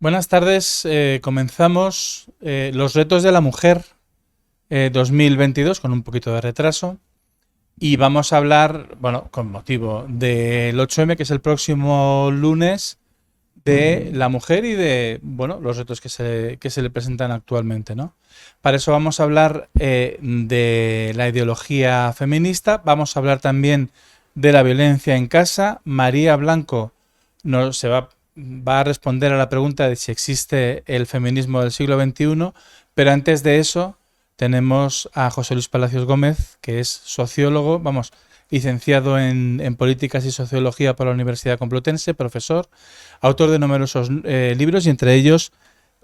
Buenas tardes. Comenzamos los retos de la mujer 2022 con un poquito de retraso y vamos a hablar, bueno, con motivo del 8M, que es el próximo lunes, de la mujer y de, bueno, los retos que se le presentan actualmente, ¿no? Para eso vamos a hablar de la ideología feminista, vamos a hablar también de la violencia en casa. María Blanco va a responder a la pregunta de si existe el feminismo del siglo XXI, pero antes de eso tenemos a José Luis Palacios Gómez, que es sociólogo, licenciado en Políticas y Sociología por la Universidad Complutense, profesor, autor de numerosos libros y entre ellos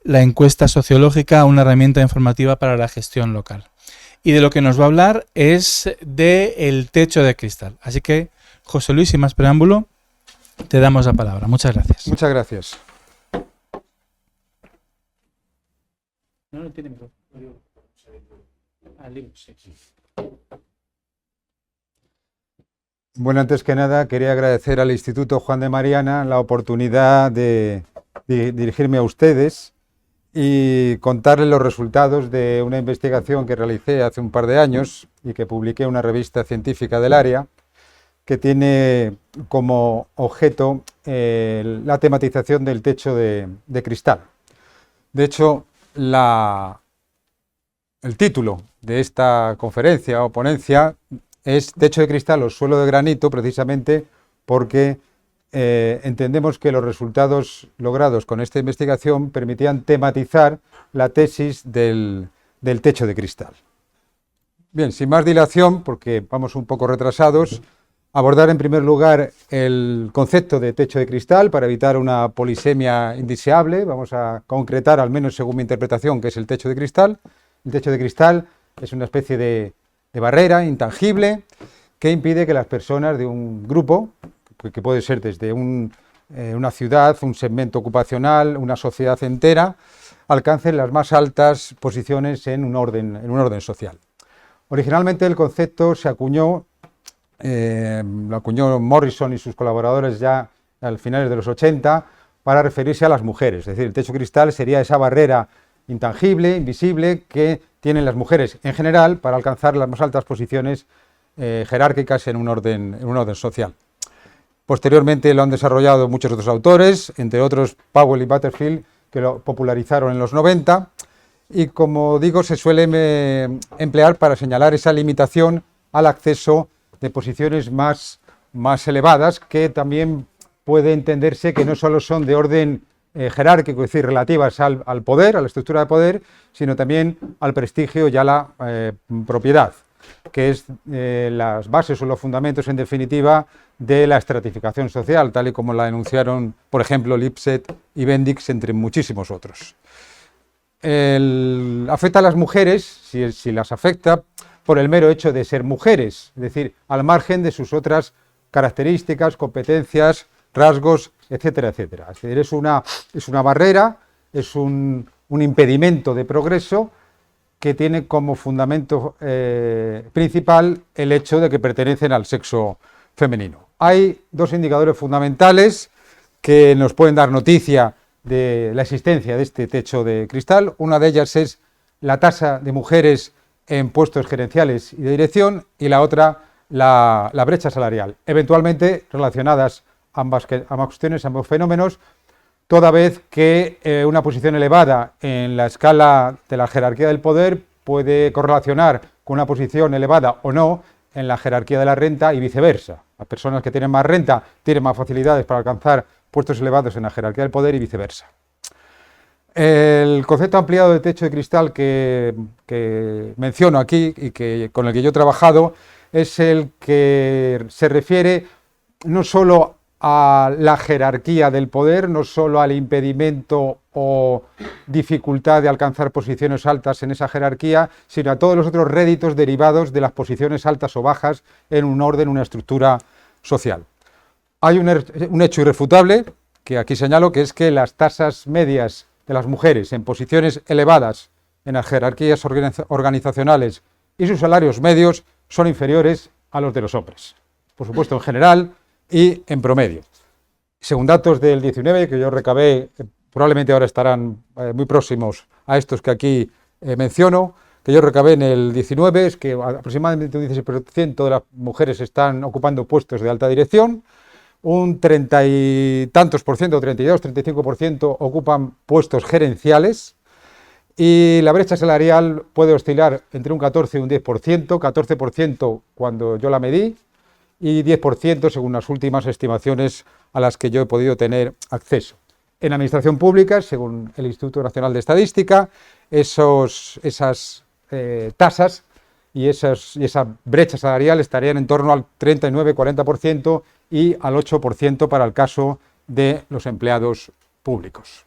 La encuesta sociológica, una herramienta informativa para la gestión local. Y de lo que nos va a hablar es del techo de cristal. Así que, José Luis, sin más preámbulo, te damos la palabra. Muchas gracias. Muchas gracias. No tiene micrófono. Bueno, antes que nada, quería agradecer al Instituto Juan de Mariana la oportunidad de dirigirme a ustedes y contarles los resultados de una investigación que realicé hace un par de años y que publiqué en una revista científica del área, que tiene como objeto la tematización del techo de cristal. De hecho, el título de esta conferencia o ponencia es Techo de cristal o suelo de granito, precisamente porque entendemos que los resultados logrados con esta investigación permitían tematizar la tesis del techo de cristal. Bien, sin más dilación, porque vamos un poco retrasados, abordar en primer lugar el concepto de techo de cristal para evitar una polisemia indeseable. Vamos a concretar, al menos según mi interpretación, qué es el techo de cristal. El techo de cristal es una especie de barrera intangible que impide que las personas de un grupo, que puede ser desde una ciudad, un segmento ocupacional, una sociedad entera, alcancen las más altas posiciones en un orden social. Originalmente el concepto se acuñó, lo acuñó Morrison y sus colaboradores ya al finales de los 80 para referirse a las mujeres. Es decir, el techo de cristal sería esa barrera intangible, invisible, que tienen las mujeres en general para alcanzar las más altas posiciones jerárquicas en un orden social. Posteriormente lo han desarrollado muchos otros autores, entre otros Powell y Butterfield, que lo popularizaron en los 90, y como digo, se suele emplear para señalar esa limitación al acceso de posiciones más elevadas, que también puede entenderse que no solo son de orden jerárquico, es decir, relativas al poder, a la estructura de poder, sino también al prestigio y a la propiedad, que es las bases o los fundamentos, en definitiva, de la estratificación social, tal y como la enunciaron, por ejemplo, Lipset y Bendix, entre muchísimos otros. Afecta a las mujeres, si las afecta, por el mero hecho de ser mujeres, es decir, al margen de sus otras características, competencias, rasgos, etcétera, etcétera. Es decir, es una barrera, es un impedimento de progreso que tiene como fundamento principal el hecho de que pertenecen al sexo femenino. Hay dos indicadores fundamentales que nos pueden dar noticia de la existencia de este techo de cristal. Una de ellas es la tasa de mujeres en puestos gerenciales y de dirección, y la otra la brecha salarial, eventualmente relacionadas ambas cuestiones, ambos fenómenos, toda vez que una posición elevada en la escala de la jerarquía del poder puede correlacionar con una posición elevada o no en la jerarquía de la renta y viceversa. Las personas que tienen más renta tienen más facilidades para alcanzar puestos elevados en la jerarquía del poder y viceversa. El concepto ampliado de techo de cristal que menciono aquí y con el que yo he trabajado es el que se refiere no solo a la jerarquía del poder, no solo al impedimento o dificultad de alcanzar posiciones altas en esa jerarquía, sino a todos los otros réditos derivados de las posiciones altas o bajas en un orden, una estructura social. Hay un hecho irrefutable que aquí señalo, que es que las tasas medias de las mujeres en posiciones elevadas en las jerarquías organizacionales y sus salarios medios son inferiores a los de los hombres, por supuesto en general y en promedio. Según datos del 19, que yo recabé probablemente ahora estarán muy próximos a estos que aquí menciono, que yo recabé en el 19, es que aproximadamente un 16% de las mujeres están ocupando puestos de alta dirección, un 30 y tantos por ciento, 32, 35% ocupan puestos gerenciales, y la brecha salarial puede oscilar entre un 14 y un 10%, 14% cuando yo la medí, y 10% según las últimas estimaciones a las que yo he podido tener acceso. En la administración pública, según el Instituto Nacional de Estadística, esas tasas y esa brecha salarial estarían en torno al 39-40% y al 8% para el caso de los empleados públicos.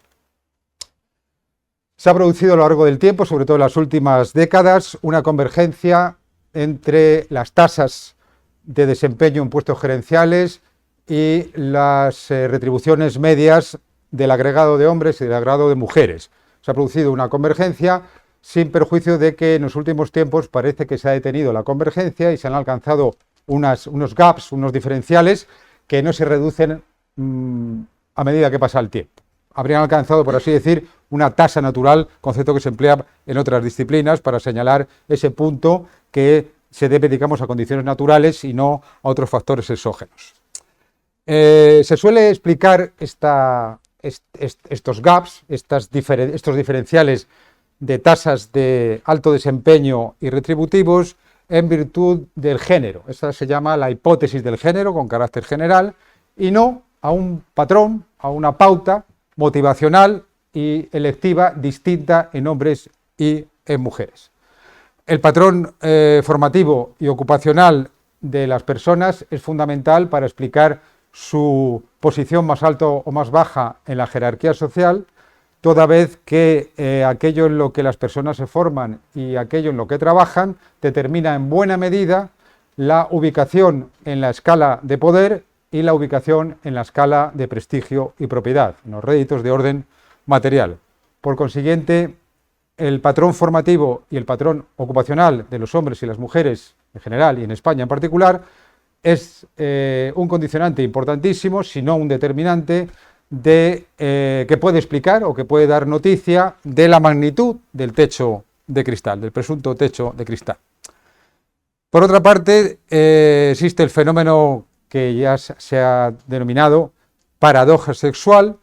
Se ha producido a lo largo del tiempo, sobre todo en las últimas décadas, una convergencia entre las tasas de desempeño en puestos gerenciales y las retribuciones medias del agregado de hombres y del agregado de mujeres. Se ha producido una convergencia sin perjuicio de que en los últimos tiempos parece que se ha detenido la convergencia y se han alcanzado unos gaps, unos diferenciales que no se reducen a medida que pasa el tiempo. Habrían alcanzado, por así decir, una tasa natural, concepto que se emplea en otras disciplinas para señalar ese punto que se debe, digamos, a condiciones naturales y no a otros factores exógenos. Se suele explicar estos gaps, estos diferenciales de tasas de alto desempeño y retributivos en virtud del género. Esa se llama la hipótesis del género con carácter general y no a un patrón, a una pauta motivacional y electiva distinta en hombres y en mujeres. El patrón formativo y ocupacional de las personas es fundamental para explicar su posición más alto o más baja en la jerarquía social, toda vez que aquello en lo que las personas se forman y aquello en lo que trabajan determina en buena medida la ubicación en la escala de poder y la ubicación en la escala de prestigio y propiedad, en los réditos de orden material. Por consiguiente, el patrón formativo y el patrón ocupacional de los hombres y las mujeres en general y en España en particular es un condicionante importantísimo, si no un determinante, que puede explicar o que puede dar noticia de la magnitud del techo de cristal, del presunto techo de cristal. Por otra parte, existe el fenómeno que ya se ha denominado paradoja sexual,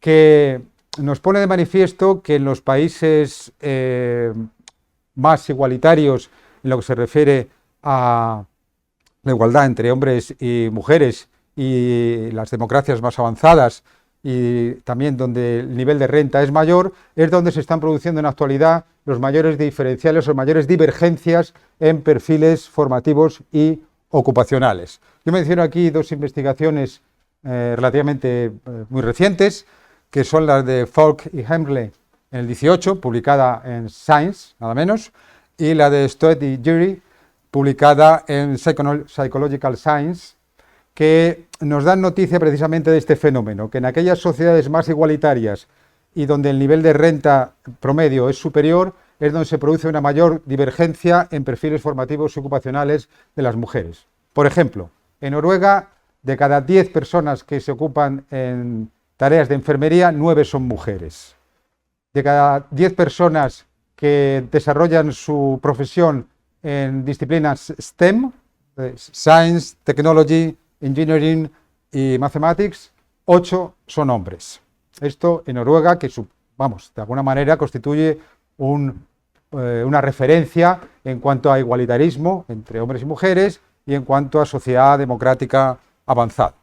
que nos pone de manifiesto que en los países más igualitarios, en lo que se refiere a la igualdad entre hombres y mujeres y las democracias más avanzadas y también donde el nivel de renta es mayor, es donde se están produciendo en la actualidad los mayores diferenciales o mayores divergencias en perfiles formativos y ocupacionales. Yo menciono aquí dos investigaciones relativamente muy recientes, que son las de Falk y Hemble en el 18, publicada en Science, nada menos, y la de Stoet y Jury, publicada en Psychological Science, que nos dan noticia precisamente de este fenómeno, que en aquellas sociedades más igualitarias y donde el nivel de renta promedio es superior, es donde se produce una mayor divergencia en perfiles formativos y ocupacionales de las mujeres. Por ejemplo, en Noruega, de cada 10 personas que se ocupan en tareas de enfermería, 9 son mujeres. De cada 10 personas que desarrollan su profesión en disciplinas STEM, Science, Technology, Engineering y Mathematics, 8 son hombres. Esto en Noruega, que de alguna manera constituye una referencia en cuanto a igualitarismo entre hombres y mujeres y en cuanto a sociedad democrática avanzada.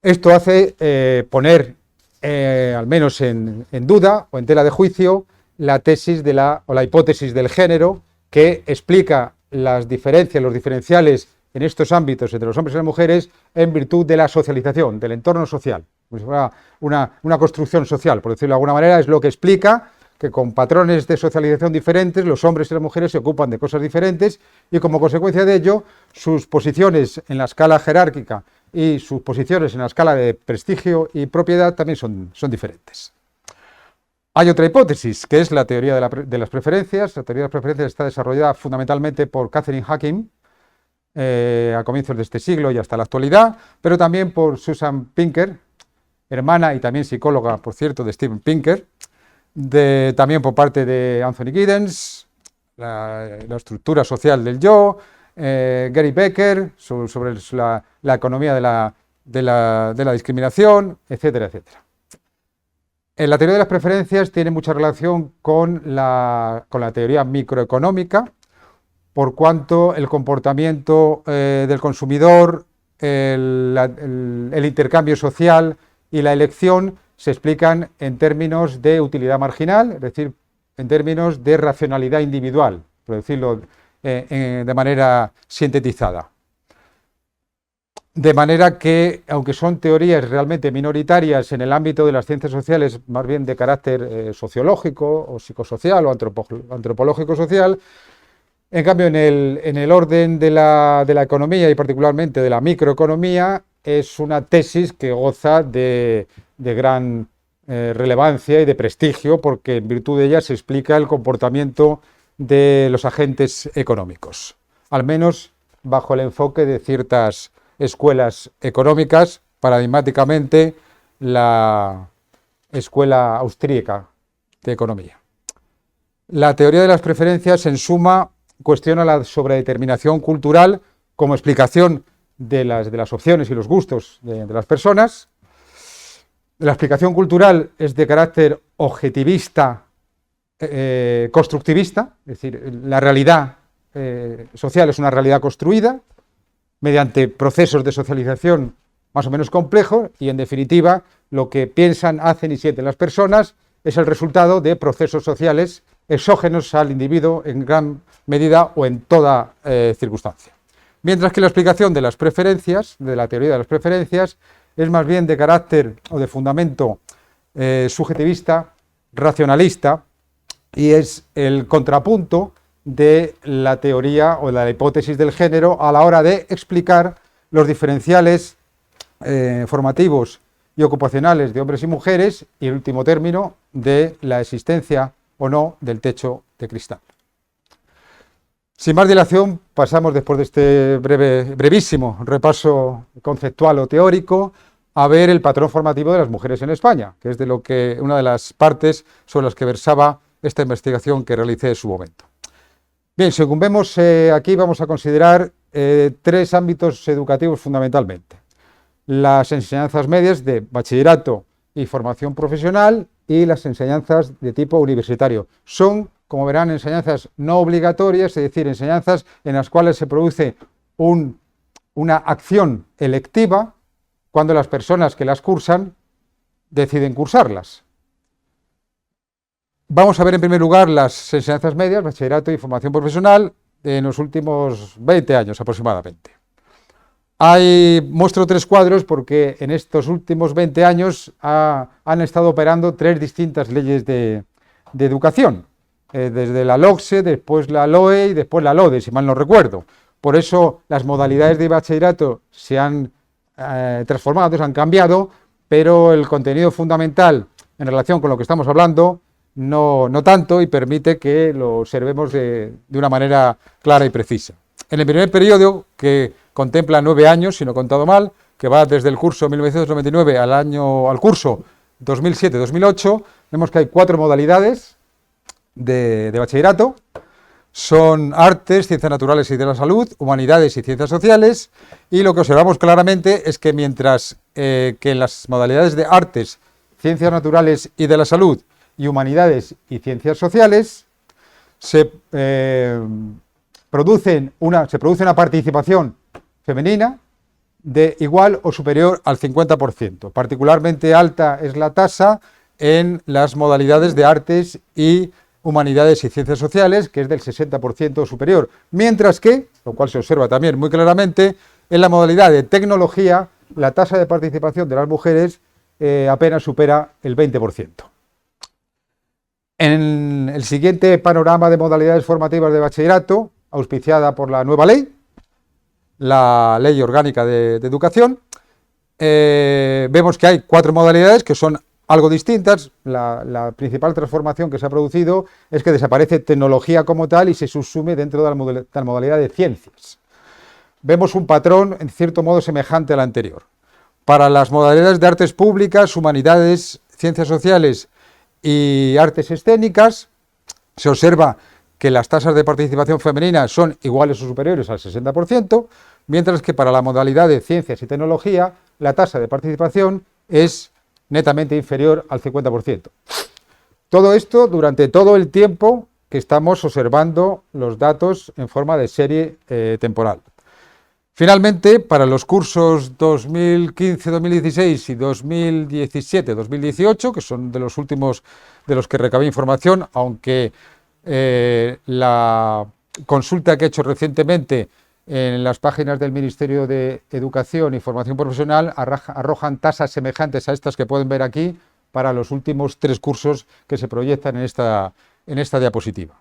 Esto hace poner, al menos en duda o en tela de juicio, la tesis o la hipótesis del género, que explica las diferencias, los diferenciales en estos ámbitos entre los hombres y las mujeres en virtud de la socialización, del entorno social. Como si fuera una construcción social, por decirlo de alguna manera, es lo que explica que con patrones de socialización diferentes los hombres y las mujeres se ocupan de cosas diferentes y como consecuencia de ello sus posiciones en la escala jerárquica y sus posiciones en la escala de prestigio y propiedad también son diferentes. Hay otra hipótesis, que es la teoría de las preferencias. La teoría de las preferencias está desarrollada fundamentalmente por Catherine Hacking a comienzos de este siglo y hasta la actualidad, pero también por Susan Pinker hermana y también psicóloga, por cierto, de Steven Pinker, también por parte de Anthony Giddens, la estructura social del yo, Gary Becker, sobre la economía de la discriminación, etcétera, etcétera. La teoría de las preferencias tiene mucha relación con la teoría microeconómica, por cuanto el comportamiento del consumidor, el intercambio social y la elección se explican en términos de utilidad marginal, es decir, en términos de racionalidad individual, por decirlo de manera sintetizada. De manera que, aunque son teorías realmente minoritarias en el ámbito de las ciencias sociales, más bien de carácter sociológico o psicosocial o antropológico-social, en cambio en el orden de la economía y particularmente de la microeconomía, es una tesis que goza de gran relevancia y de prestigio, porque en virtud de ella se explica el comportamiento de los agentes económicos, al menos bajo el enfoque de ciertas escuelas económicas, paradigmáticamente la escuela austríaca de economía. La teoría de las preferencias, en suma, cuestiona la sobredeterminación cultural como explicación de las opciones y los gustos de las personas. La explicación cultural es de carácter objetivista, constructivista, es decir, la realidad social es una realidad construida mediante procesos de socialización más o menos complejos y, en definitiva, lo que piensan, hacen y sienten las personas es el resultado de procesos sociales exógenos al individuo en gran medida o en toda circunstancia. Mientras que la explicación de las preferencias, de la teoría de las preferencias, es más bien de carácter o de fundamento subjetivista, racionalista, y es el contrapunto de la teoría o de la hipótesis del género a la hora de explicar los diferenciales formativos y ocupacionales de hombres y mujeres y, en último término, de la existencia o no del techo de cristal. Sin más dilación, pasamos, después de este brevísimo repaso conceptual o teórico, a ver el patrón formativo de las mujeres en España, que es una de las partes sobre las que versaba esta investigación que realicé en su momento. Bien, según vemos aquí, vamos a considerar tres ámbitos educativos fundamentalmente: las enseñanzas medias de bachillerato y formación profesional y las enseñanzas de tipo universitario. Son, como verán, enseñanzas no obligatorias, es decir, enseñanzas en las cuales se produce una acción electiva cuando las personas que las cursan deciden cursarlas. Vamos a ver en primer lugar las enseñanzas medias, bachillerato y formación profesional en los últimos 20 años aproximadamente. Muestro tres cuadros porque en estos últimos 20 años han estado operando tres distintas leyes de educación, desde la LOCSE, después la LOE y después la LODE, si mal no recuerdo. Por eso las modalidades de bachillerato se han transformado, se han cambiado, pero el contenido fundamental en relación con lo que estamos hablando no tanto, y permite que lo observemos de una manera clara y precisa. En el primer periodo, que contempla 9 años, si no he contado mal, que va desde el curso 1999 al curso 2007-2008, vemos que hay 4 modalidades de bachillerato. Son artes, ciencias naturales y de la salud, humanidades y ciencias sociales, y lo que observamos claramente es que mientras que en las modalidades de artes, ciencias naturales y de la salud y humanidades y ciencias sociales se produce una participación femenina de igual o superior al 50%. Particularmente alta es la tasa en las modalidades de artes y humanidades y ciencias sociales, que es del 60% superior, mientras que, lo cual se observa también muy claramente, en la modalidad de tecnología la tasa de participación de las mujeres apenas supera el 20%. En el siguiente panorama de modalidades formativas de bachillerato, auspiciada por la nueva ley, la Ley Orgánica de Educación, vemos que hay 4 modalidades que son algo distintas. La principal transformación que se ha producido es que desaparece tecnología como tal y se subsume dentro de la modalidad de ciencias. Vemos un patrón en cierto modo semejante al anterior. Para las modalidades de artes públicas, humanidades, ciencias sociales y artes escénicas, se observa que las tasas de participación femenina son iguales o superiores al 60%, mientras que para la modalidad de ciencias y tecnología, la tasa de participación es netamente inferior al 50%. Todo esto durante todo el tiempo que estamos observando los datos en forma de serie temporal. Finalmente, para los cursos 2015-2016 y 2017-2018, que son de los últimos de los que recabé información, aunque la consulta que he hecho recientemente en las páginas del Ministerio de Educación y Formación Profesional arrojan tasas semejantes a estas que pueden ver aquí para los últimos 3 cursos que se proyectan en esta diapositiva.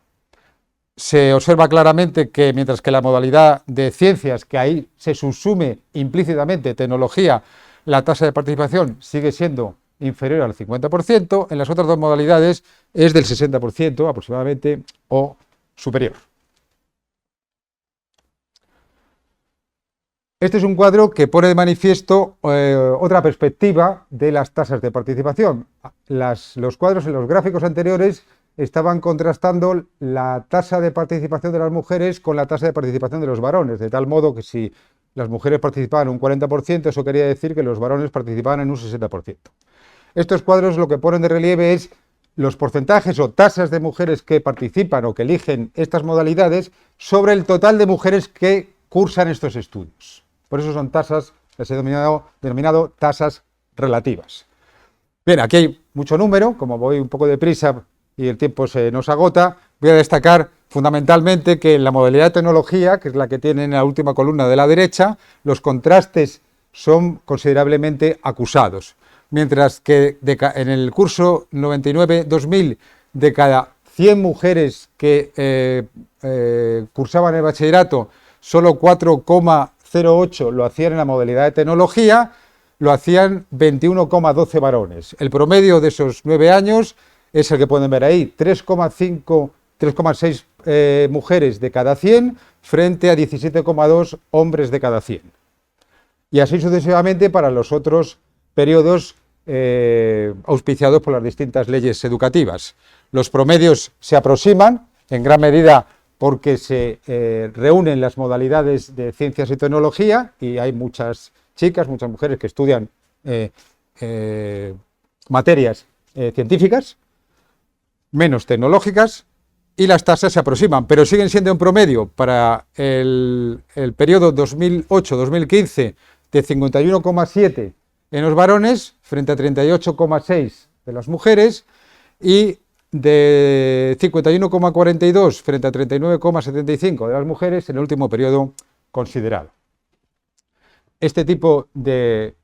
Se observa claramente que mientras que la modalidad de ciencias, que ahí se subsume implícitamente tecnología, la tasa de participación sigue siendo inferior al 50%, en las otras 2 modalidades es del 60% aproximadamente o superior. Este es un cuadro que pone de manifiesto otra perspectiva de las tasas de participación. Los cuadros en los gráficos anteriores estaban contrastando la tasa de participación de las mujeres con la tasa de participación de los varones, de tal modo que si las mujeres participaban un 40%, eso quería decir que los varones participaban en un 60%. Estos cuadros lo que ponen de relieve es los porcentajes o tasas de mujeres que participan o que eligen estas modalidades sobre el total de mujeres que cursan estos estudios. Por eso son tasas, les he denominado tasas relativas. Bien, aquí hay mucho número, como voy un poco deprisa y el tiempo se nos agota, voy a destacar fundamentalmente que en la modalidad de tecnología, que es la que tiene en la última columna de la derecha, los contrastes son considerablemente acusados, mientras que en el curso 99-2000, de cada 100 mujeres que cursaban el bachillerato, solo 4,08 lo hacían en la modalidad de tecnología, lo hacían 21,12 varones. El promedio de esos 9 años es el que pueden ver ahí, 3,6 mujeres de cada 100 frente a 17,2 hombres de cada 100. Y así sucesivamente para los otros periodos auspiciados por las distintas leyes educativas. Los promedios se aproximan en gran medida porque se reúnen las modalidades de ciencias y tecnología y hay muchas chicas, muchas mujeres que estudian materias científicas, menos tecnológicas, y las tasas se aproximan, pero siguen siendo en promedio para el periodo 2008-2015 de 51,7 en los varones frente a 38,6 de las mujeres y de 51,42 frente a 39,75 de las mujeres en el último periodo considerado. Este tipo de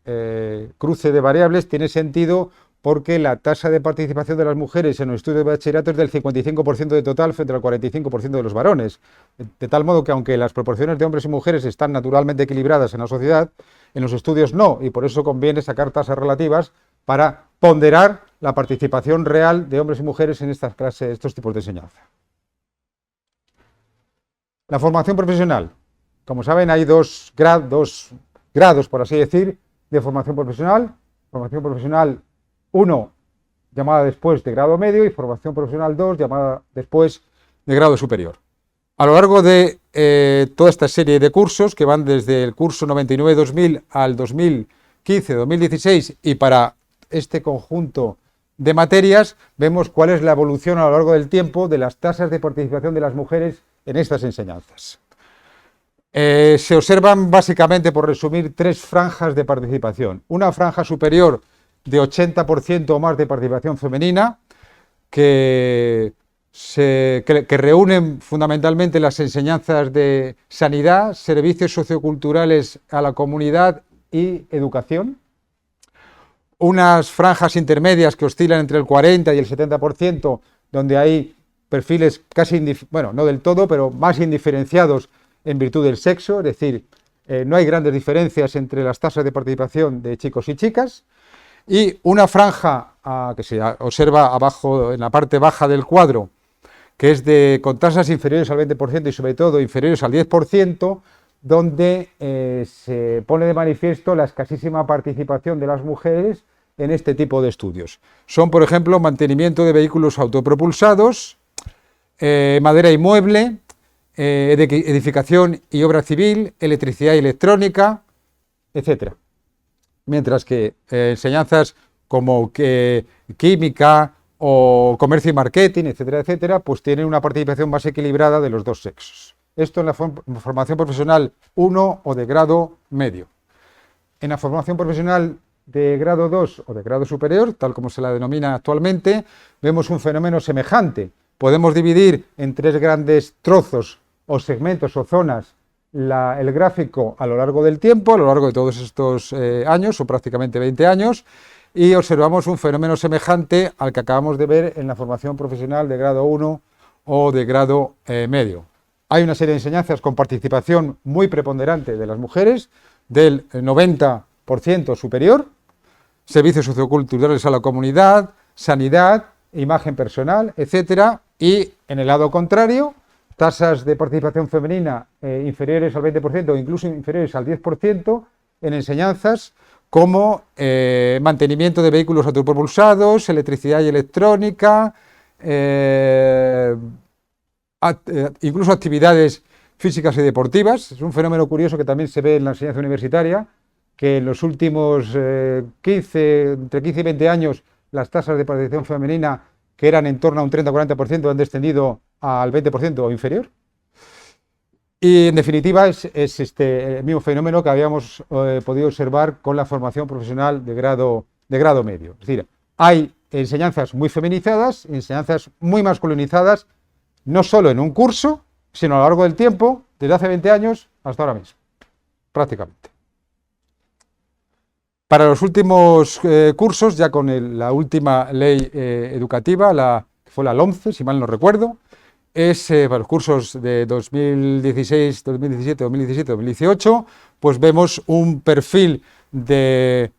cruce de variables tiene sentido porque la tasa de participación de las mujeres en los estudios de bachillerato es del 55% de total frente al 45% de los varones, de tal modo que aunque las proporciones de hombres y mujeres están naturalmente equilibradas en la sociedad, en los estudios no, y por eso conviene sacar tasas relativas para ponderar la participación real de hombres y mujeres en estas clases, estos tipos de enseñanza. La formación profesional. Como saben, hay dos grados, por así decir, de formación profesional. Formación profesional 1, llamada después de grado medio, y formación profesional 2, llamada después de grado superior. A lo largo de toda esta serie de cursos, que van desde el curso 99-2000 al 2015-2016, y para este conjunto de materias, vemos cuál es la evolución a lo largo del tiempo de las tasas de participación de las mujeres en estas enseñanzas. Se observan básicamente, por resumir, 3 franjas de participación. Una franja superior de 80% o más de participación femenina, que reúnen fundamentalmente las enseñanzas de sanidad, servicios socioculturales a la comunidad y educación. Unas franjas intermedias que oscilan entre el 40 y el 70%, donde hay perfiles casi, bueno, no del todo, pero más indiferenciados en virtud del sexo, es decir, no hay grandes diferencias entre las tasas de participación de chicos y chicas. Y una franja que se observa abajo, en la parte baja del cuadro, que es con tasas inferiores al 20% y sobre todo inferiores al 10%, donde se pone de manifiesto la escasísima participación de las mujeres en este tipo de estudios. Son, por ejemplo, mantenimiento de vehículos autopropulsados, madera y mueble, edificación y obra civil, electricidad y electrónica, etc. Mientras que enseñanzas como química o comercio y marketing, etcétera, etcétera, pues tienen una participación más equilibrada de los dos sexos. Esto en la formación profesional 1 o de grado medio. En la formación profesional de grado 2 o de grado superior, tal como se la denomina actualmente, vemos un fenómeno semejante. Podemos dividir en 3 grandes trozos o segmentos o zonas el gráfico a lo largo del tiempo, a lo largo de todos estos años, o prácticamente 20 años, y observamos un fenómeno semejante al que acabamos de ver en la formación profesional de grado 1 o de grado medio. Hay una serie de enseñanzas con participación muy preponderante de las mujeres, del 90% superior, servicios socioculturales a la comunidad, sanidad, imagen personal, etcétera, y en el lado contrario, tasas de participación femenina inferiores al 20% o incluso inferiores al 10% en enseñanzas como mantenimiento de vehículos autopropulsados, electricidad y electrónica, incluso actividades físicas y deportivas. Es un fenómeno curioso que también se ve en la enseñanza universitaria, que en los últimos entre 15 y 20 años las tasas de participación femenina, que eran en torno a un 30 o 40%, han descendido al 20% o inferior. Y en definitiva es el mismo fenómeno que habíamos podido observar con la formación profesional de grado medio. Es decir, hay enseñanzas muy feminizadas, enseñanzas muy masculinizadas, no solo en un curso, sino a lo largo del tiempo, desde hace 20 años hasta ahora mismo, prácticamente. Para los últimos cursos, ya con la última ley educativa, que fue la LOMCE, si mal no recuerdo, para los cursos de 2016, 2017, 2017, 2018, pues vemos un perfil de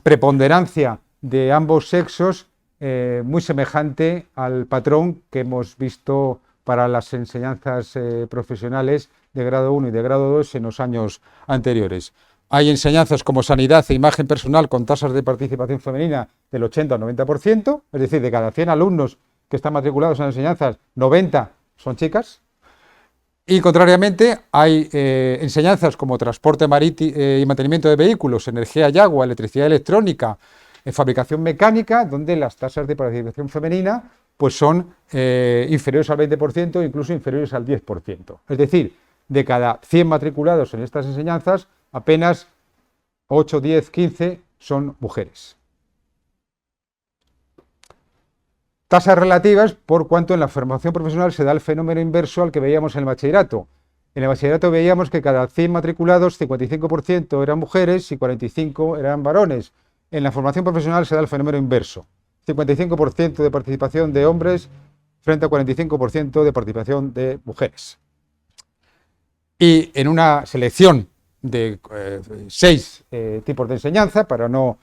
preponderancia de ambos sexos muy semejante al patrón que hemos visto para las enseñanzas profesionales de grado 1 y de grado 2 en los años anteriores. Hay enseñanzas como sanidad e imagen personal con tasas de participación femenina del 80 al 90%, es decir, de cada 100 alumnos que están matriculados en enseñanzas, 90 son chicas. Y contrariamente, hay enseñanzas como transporte marítimo y mantenimiento de vehículos, energía y agua, electricidad electrónica, fabricación mecánica, donde las tasas de participación femenina pues son inferiores al 20%, incluso inferiores al 10%. Es decir, de cada 100 matriculados en estas enseñanzas, apenas 8, 10, 15 son mujeres. Tasas relativas por cuanto en la formación profesional se da el fenómeno inverso al que veíamos en el bachillerato. En el bachillerato veíamos que cada 100 matriculados, 55% eran mujeres y 45 eran varones. En la formación profesional se da el fenómeno inverso. 55% de participación de hombres frente a 45% de participación de mujeres. Y en una selección de 6 tipos de enseñanza, para no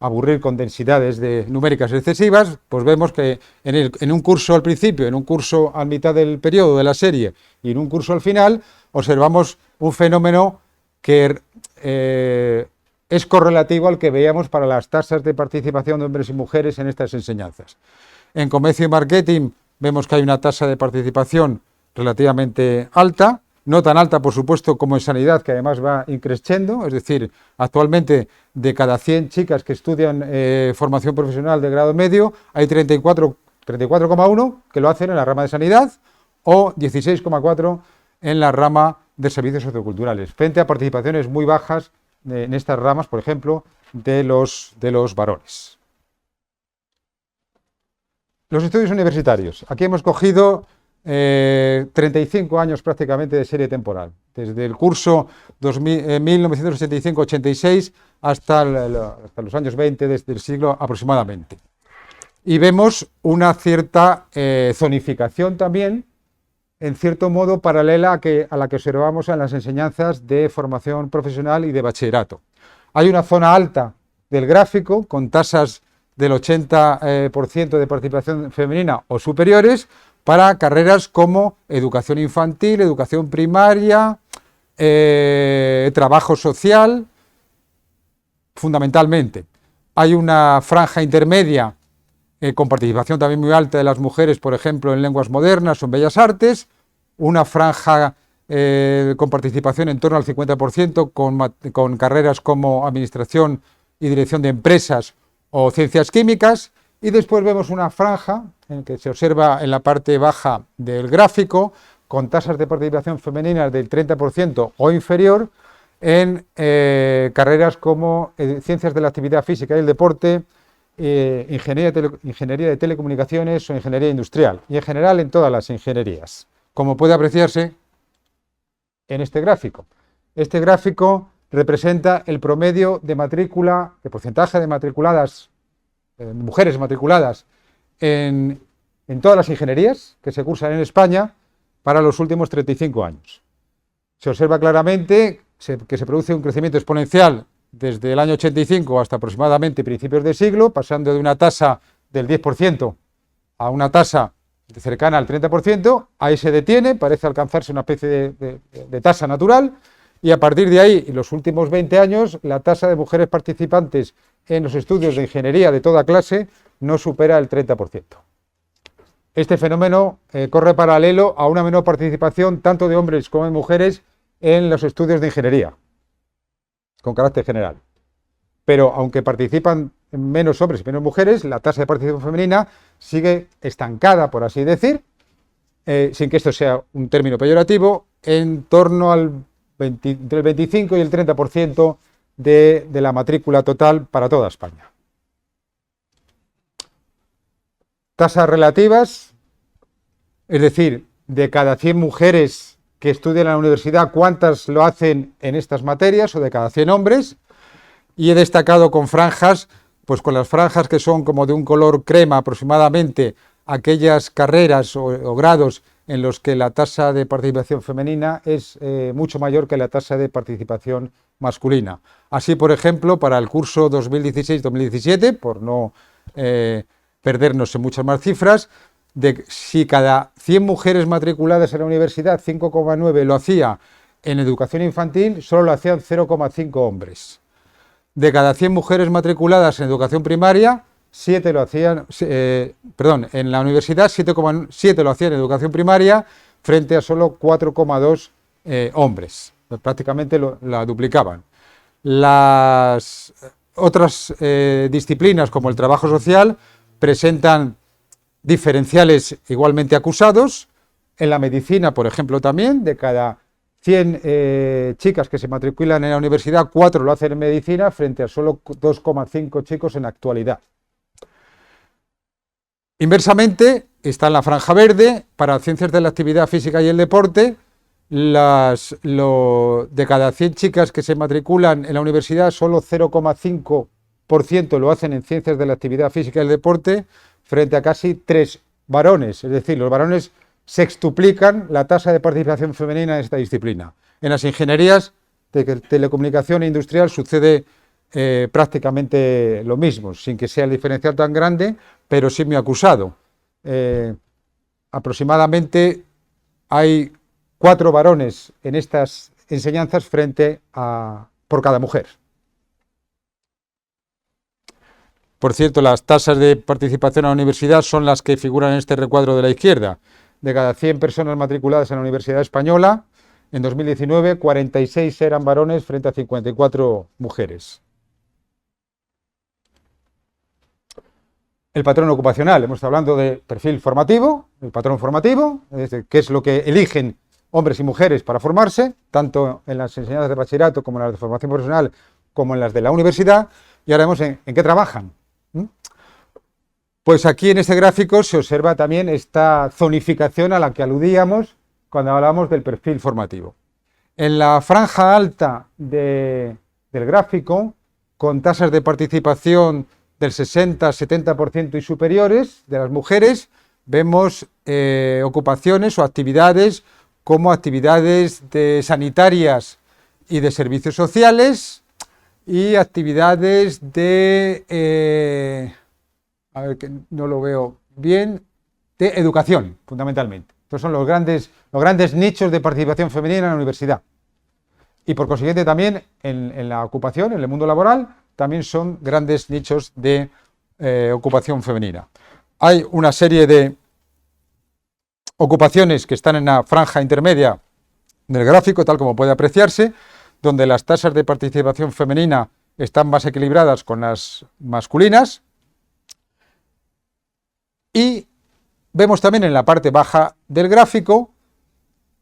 aburrir con densidades numéricas excesivas, pues vemos que en un curso al principio, en un curso a mitad del periodo de la serie y en un curso al final, observamos un fenómeno que es correlativo al que veíamos para las tasas de participación de hombres y mujeres en estas enseñanzas. En comercio y marketing vemos que hay una tasa de participación relativamente alta, no tan alta, por supuesto, como en sanidad, que además va increciendo, es decir, actualmente de cada 100 chicas que estudian formación profesional de grado medio, hay 34,1 que lo hacen en la rama de sanidad o 16,4 en la rama de servicios socioculturales, frente a participaciones muy bajas en estas ramas, por ejemplo, de los varones. Los estudios universitarios. Aquí hemos cogido 35 años prácticamente de serie temporal, desde el curso 1985-86 hasta los años 20 del siglo aproximadamente. Y vemos una cierta zonificación también, en cierto modo paralela a la que observamos en las enseñanzas de formación profesional y de bachillerato. Hay una zona alta del gráfico con tasas del 80% de participación femenina o superiores, para carreras como educación infantil, educación primaria, trabajo social, fundamentalmente. Hay una franja intermedia con participación también muy alta de las mujeres, por ejemplo, en lenguas modernas o en bellas artes, una franja con participación en torno al 50% con carreras como administración y dirección de empresas o ciencias químicas, y después vemos una franja en que se observa en la parte baja del gráfico con tasas de participación femeninas del 30% o inferior en carreras como ciencias de la actividad física y el deporte, ingeniería de telecomunicaciones o ingeniería industrial, y en general en todas las ingenierías, como puede apreciarse en este gráfico. Este gráfico representa el promedio de matrícula, de porcentaje de matriculadas, mujeres matriculadas en todas las ingenierías que se cursan en España para los últimos 35 años. Se observa claramente que se produce un crecimiento exponencial desde el año 85 hasta aproximadamente principios de siglo, pasando de una tasa del 10% a una tasa cercana al 30%, ahí se detiene, parece alcanzarse una especie de tasa natural, y a partir de ahí, en los últimos 20 años, la tasa de mujeres participantes en los estudios de ingeniería de toda clase no supera el 30%. Este fenómeno corre paralelo a una menor participación tanto de hombres como de mujeres en los estudios de ingeniería, con carácter general. Pero aunque participan menos hombres y menos mujeres, la tasa de participación femenina sigue estancada, por así decir, sin que esto sea un término peyorativo, en torno al entre el 25 y el 30% de la matrícula total para toda España. Tasas relativas, es decir, de cada 100 mujeres que estudian en la universidad, ¿cuántas lo hacen en estas materias? O de cada 100 hombres. Y he destacado con franjas, pues con las franjas que son como de un color crema aproximadamente, aquellas carreras o grados en los que la tasa de participación femenina es mucho mayor que la tasa de participación masculina. Así, por ejemplo, para el curso 2016-2017, por no perdernos en muchas más cifras, si cada 100 mujeres matriculadas en la universidad, 5,9 lo hacía en educación infantil, solo lo hacían 0,5 hombres. De cada 100 mujeres matriculadas en educación primaria, 7 lo hacían, en la universidad 7,7 lo hacían en educación primaria frente a solo 4,2 hombres. Prácticamente la duplicaban. Las otras disciplinas como el trabajo social presentan diferenciales igualmente acusados. En la medicina, por ejemplo, también, de cada 100 chicas que se matriculan en la universidad, 4 lo hacen en medicina frente a solo 2,5 chicos en la actualidad. Inversamente, está en la franja verde, para ciencias de la actividad física y el deporte, de cada 100 chicas que se matriculan en la universidad, solo 0,5% lo hacen en ciencias de la actividad física y el deporte, frente a casi 3 varones, es decir, los varones sextuplican la tasa de participación femenina en esta disciplina. En las ingenierías de telecomunicación e industrial sucede prácticamente lo mismo, sin que sea el diferencial tan grande, pero sí muy acusado. Aproximadamente hay 4 varones en estas enseñanzas por cada mujer. Por cierto, las tasas de participación en la universidad son las que figuran en este recuadro de la izquierda. De cada 100 personas matriculadas en la Universidad Española, en 2019, 46 eran varones frente a 54 mujeres. El patrón ocupacional, hemos estado hablando de perfil formativo, el patrón formativo, es decir, qué es lo que eligen hombres y mujeres para formarse, tanto en las enseñanzas de bachillerato como en las de formación profesional, como en las de la universidad, y ahora vemos en qué trabajan. Pues aquí en este gráfico se observa también esta zonificación a la que aludíamos cuando hablábamos del perfil formativo. En la franja alta del gráfico, con tasas de participación del 60-70% y superiores de las mujeres, vemos ocupaciones o actividades como actividades sanitarias y de servicios sociales y actividades a ver que no lo veo bien, de educación, fundamentalmente. Estos son los grandes nichos de participación femenina en la universidad. y por consiguiente también en la ocupación, en el mundo laboral, también son grandes nichos de ocupación femenina. Hay una serie de ocupaciones que están en la franja intermedia del gráfico, tal como puede apreciarse, donde las tasas de participación femenina están más equilibradas con las masculinas, y vemos también en la parte baja del gráfico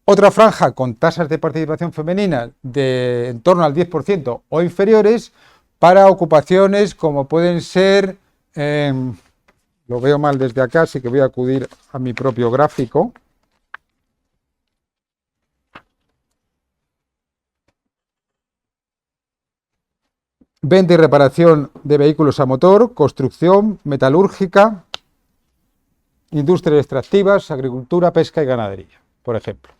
otra franja con tasas de participación femenina de en torno al 10% o inferiores para ocupaciones como pueden ser, lo veo mal desde acá, así que voy a acudir a mi propio gráfico. Venta y reparación de vehículos a motor, construcción, metalúrgica, industrias extractivas, agricultura, pesca y ganadería, por ejemplo.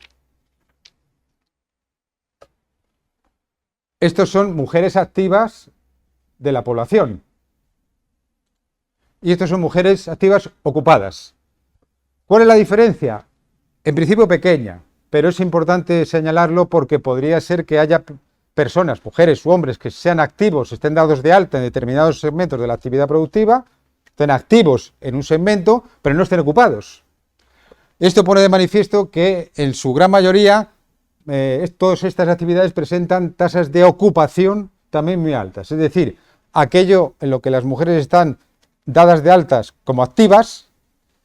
Estos son mujeres activas de la población. Y estos son mujeres activas ocupadas. ¿Cuál es la diferencia? En principio pequeña, pero es importante señalarlo porque podría ser que haya personas, mujeres u hombres, que sean activos, estén dados de alta en determinados segmentos de la actividad productiva, estén activos en un segmento, pero no estén ocupados. Esto pone de manifiesto que en su gran mayoría todas estas actividades presentan tasas de ocupación también muy altas. Es decir, aquello en lo que las mujeres están dadas de altas como activas,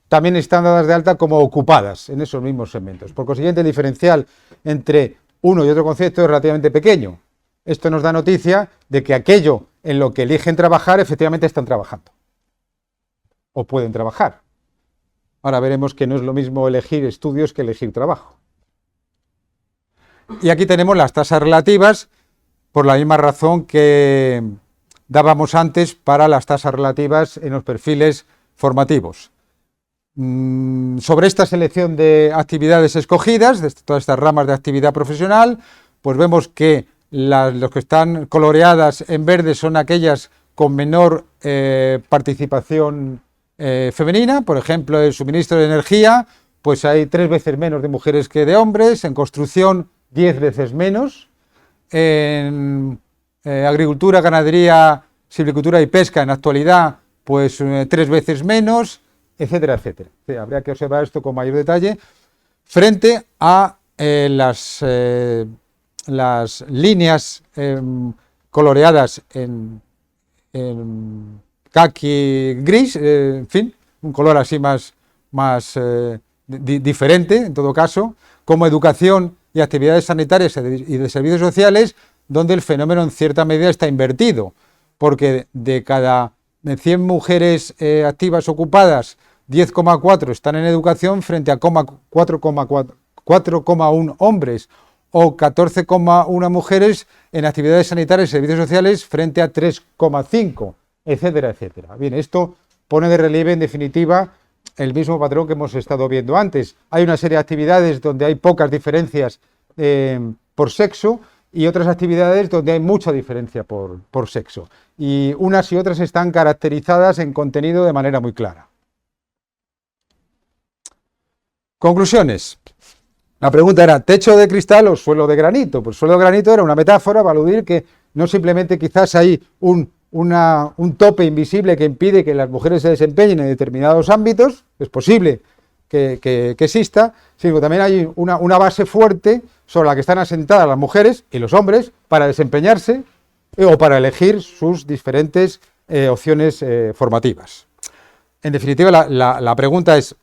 también están dadas de alta como ocupadas en esos mismos segmentos. Por consiguiente, el diferencial entre uno y otro concepto es relativamente pequeño. Esto nos da noticia de que aquello en lo que eligen trabajar, efectivamente están trabajando. O pueden trabajar. Ahora veremos que no es lo mismo elegir estudios que elegir trabajo. Y aquí tenemos las tasas relativas, por la misma razón que dábamos antes para las tasas relativas en los perfiles formativos. Sobre esta selección de actividades escogidas, de todas estas ramas de actividad profesional, pues vemos que los que están coloreadas en verde son aquellas con menor participación femenina. Por ejemplo, el suministro de energía, pues hay 3 veces menos de mujeres que de hombres. En construcción, 10 veces menos. En agricultura, ganadería, silvicultura y pesca, en actualidad, pues 3 veces menos, etcétera, etcétera. Sí, habría que observar esto con mayor detalle frente a las líneas coloreadas en caqui gris, en fin, un color así más diferente en todo caso, como educación y actividades sanitarias y de servicios sociales, donde el fenómeno en cierta medida está invertido, porque de cada 100 mujeres activas ocupadas, 10,4 están en educación frente a 4,1 hombres, o 14,1 mujeres en actividades sanitarias y servicios sociales frente a 3,5, etcétera, etcétera. Bien, esto pone de relieve en definitiva el mismo patrón que hemos estado viendo antes. Hay una serie de actividades donde hay pocas diferencias por sexo y otras actividades donde hay mucha diferencia por sexo. Y unas y otras están caracterizadas en contenido de manera muy clara. Conclusiones. La pregunta era, ¿techo de cristal o suelo de granito? Pues suelo de granito era una metáfora para aludir que no simplemente quizás hay un tope invisible que impide que las mujeres se desempeñen en determinados ámbitos, es posible que exista, sino que también hay una base fuerte sobre la que están asentadas las mujeres y los hombres para desempeñarse o para elegir sus diferentes opciones formativas. En definitiva, la pregunta es,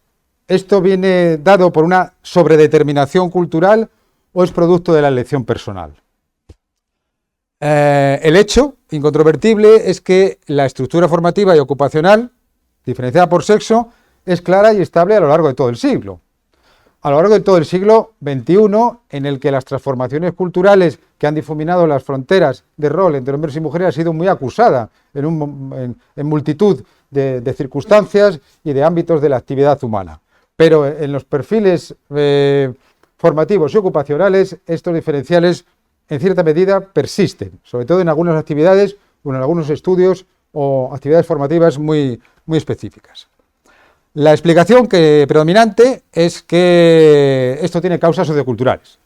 ¿esto viene dado por una sobredeterminación cultural o es producto de la elección personal? El hecho incontrovertible es que la estructura formativa y ocupacional, diferenciada por sexo, es clara y estable a lo largo de todo el siglo. A lo largo de todo el siglo XXI, en el que las transformaciones culturales que han difuminado las fronteras de rol entre hombres y mujeres ha sido muy acusada en multitud de circunstancias y de ámbitos de la actividad humana. Pero en los perfiles formativos y ocupacionales, estos diferenciales en cierta medida persisten, sobre todo en algunas actividades o en algunos estudios o actividades formativas muy específicas. La explicación predominante es que esto tiene causas socioculturales.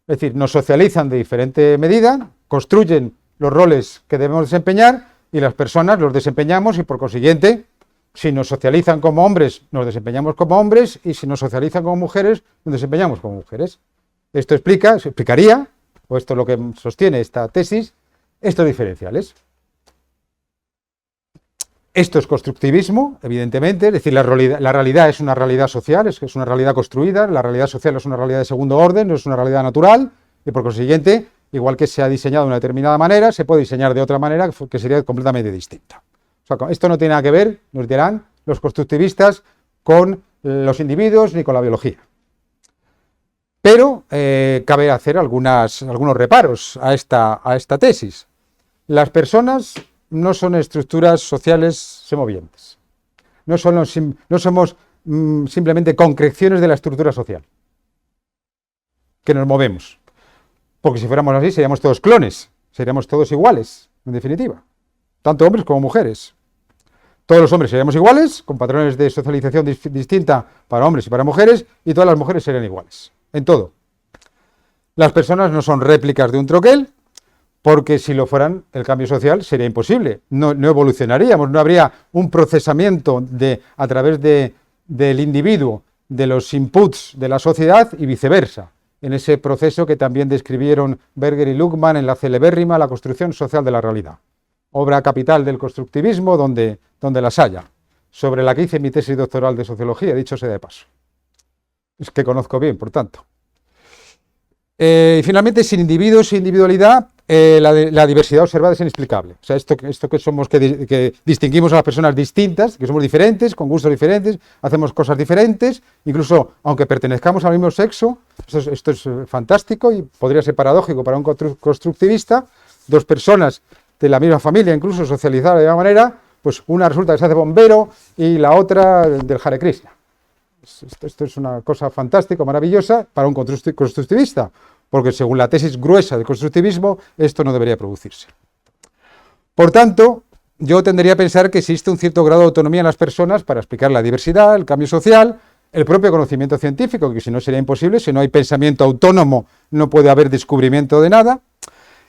Es decir, nos socializan de diferente medida, construyen los roles que debemos desempeñar y las personas los desempeñamos y por consiguiente, si nos socializan como hombres, nos desempeñamos como hombres y si nos socializan como mujeres, nos desempeñamos como mujeres. Esto explicaría, o esto es lo que sostiene esta tesis, estos diferenciales. Esto es constructivismo, evidentemente, es decir, la realidad es una realidad social, es una realidad construida, la realidad social es una realidad de segundo orden, no es una realidad natural, y por consiguiente, igual que se ha diseñado de una determinada manera, se puede diseñar de otra manera que sería completamente distinta. O sea, esto no tiene nada que ver, nos dirán los constructivistas, con los individuos ni con la biología. Pero cabe hacer algunos reparos a esta tesis. Las personas no son estructuras sociales semovientes. No somos simplemente concreciones de la estructura social, que nos movemos. Porque si fuéramos así, seríamos todos clones, seríamos todos iguales, en definitiva. Tanto hombres como mujeres. Todos los hombres seríamos iguales, con patrones de socialización distinta para hombres y para mujeres, y todas las mujeres serían iguales, en todo. Las personas no son réplicas de un troquel, porque si lo fueran, el cambio social sería imposible. No evolucionaríamos, no habría un procesamiento a través del individuo, de los inputs de la sociedad y viceversa, en ese proceso que también describieron Berger y Luhmann en la celebérrima La construcción social de la realidad, obra capital del constructivismo donde las haya, sobre la que hice mi tesis doctoral de sociología, dicho sea de paso. Es que conozco bien, por tanto. Y finalmente, sin individuos, sin individualidad, la diversidad observada es inexplicable. O sea, esto que somos, que distinguimos a las personas distintas, que somos diferentes, con gustos diferentes, hacemos cosas diferentes, incluso aunque pertenezcamos al mismo sexo, esto es fantástico y podría ser paradójico para un constructivista, dos personas de la misma familia, incluso socializadas de la misma manera, pues una resulta que se hace bombero y la otra del Hare Krishna. Esto es una cosa fantástica, maravillosa para un constructivista, porque según la tesis gruesa del constructivismo, esto no debería producirse. Por tanto, yo tendería a pensar que existe un cierto grado de autonomía en las personas para explicar la diversidad, el cambio social, el propio conocimiento científico, que si no sería imposible, si no hay pensamiento autónomo no puede haber descubrimiento de nada,